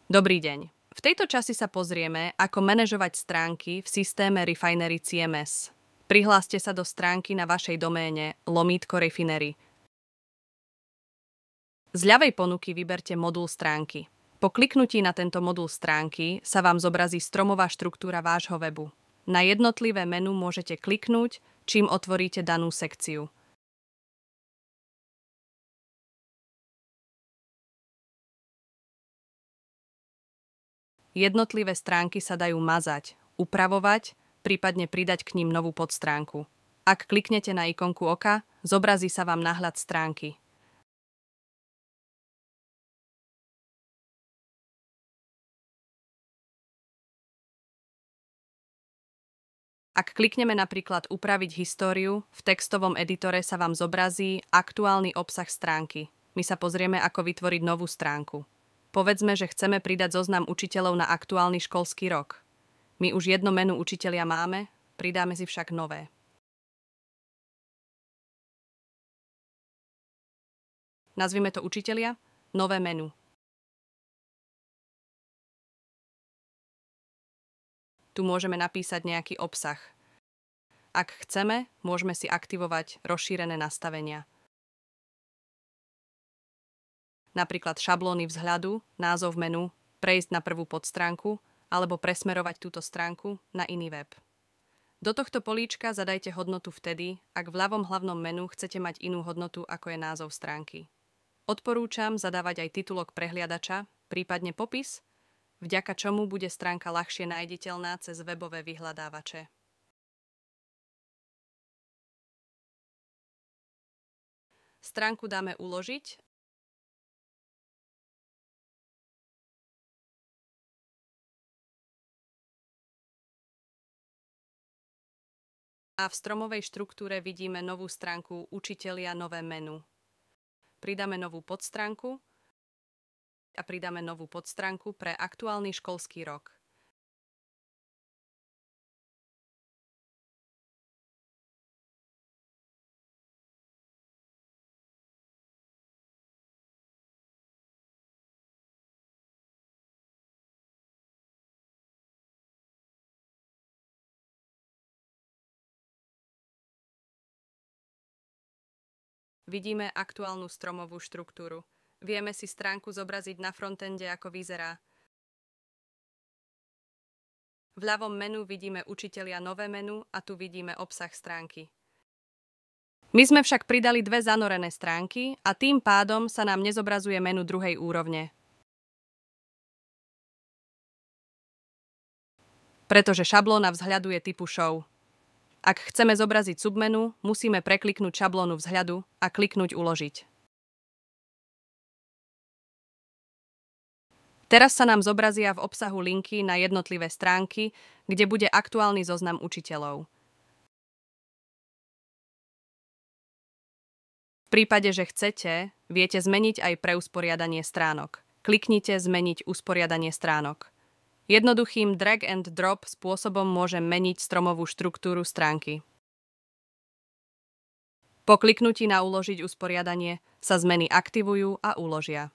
Dobrý deň. V tejto časti sa pozrieme, ako manažovať stránky v systéme Refinery CMS. Prihláste sa do stránky na vašej doméne /Refinery. Z ľavej ponuky vyberte modul stránky. Po kliknutí na tento modul stránky sa vám zobrazí stromová štruktúra vášho webu. Na jednotlivé menu môžete kliknúť, čím otvoríte danú sekciu. Jednotlivé stránky sa dajú mazať, upravovať, prípadne pridať k ním novú podstránku. Ak kliknete na ikonku oka, zobrazí sa vám náhľad stránky. Ak klikneme napríklad Upraviť históriu, v textovom editore sa vám zobrazí aktuálny obsah stránky. My sa pozrieme, ako vytvoriť novú stránku. Povedzme, že chceme pridať zoznam učiteľov na aktuálny školský rok. My už jedno menu učitelia máme, pridáme si však nové. Nazvime to učitelia, nové menu. Tu môžeme napísať nejaký obsah. Ak chceme, môžeme si aktivovať rozšírené nastavenia. Napríklad šablóny vzhľadu, názov menu, prejsť na prvú podstránku alebo presmerovať túto stránku na iný web. Do tohto políčka zadajte hodnotu vtedy, ak v ľavom hlavnom menu chcete mať inú hodnotu, ako je názov stránky. Odporúčam zadávať aj titulok prehliadača, prípadne popis, vďaka čomu bude stránka ľahšie nájditeľná cez webové vyhľadávače. Stránku dáme uložiť a v stromovej štruktúre vidíme novú stránku Učitelia nové menu. Pridáme novú podstránku a pridáme novú podstránku pre aktuálny školský rok. Vidíme aktuálnu stromovú štruktúru. Vieme si stránku zobraziť na frontende, ako vyzerá. V ľavom menu vidíme Učitelia nové menu a tu vidíme obsah stránky. My sme však pridali dve zanorené stránky a tým pádom sa nám nezobrazuje menu druhej úrovne. Pretože šablóna vzhľadu je typu show. Ak chceme zobraziť submenu, musíme prekliknúť šablónu vzhľadu a kliknúť Uložiť. Teraz sa nám zobrazia v obsahu linky na jednotlivé stránky, kde bude aktuálny zoznam učiteľov. V prípade, že chcete, viete zmeniť aj preusporiadanie stránok. Kliknite Zmeniť usporiadanie stránok. Jednoduchým drag and drop spôsobom môžem meniť stromovú štruktúru stránky. Po kliknutí na Uložiť usporiadanie sa zmeny aktivujú a uložia.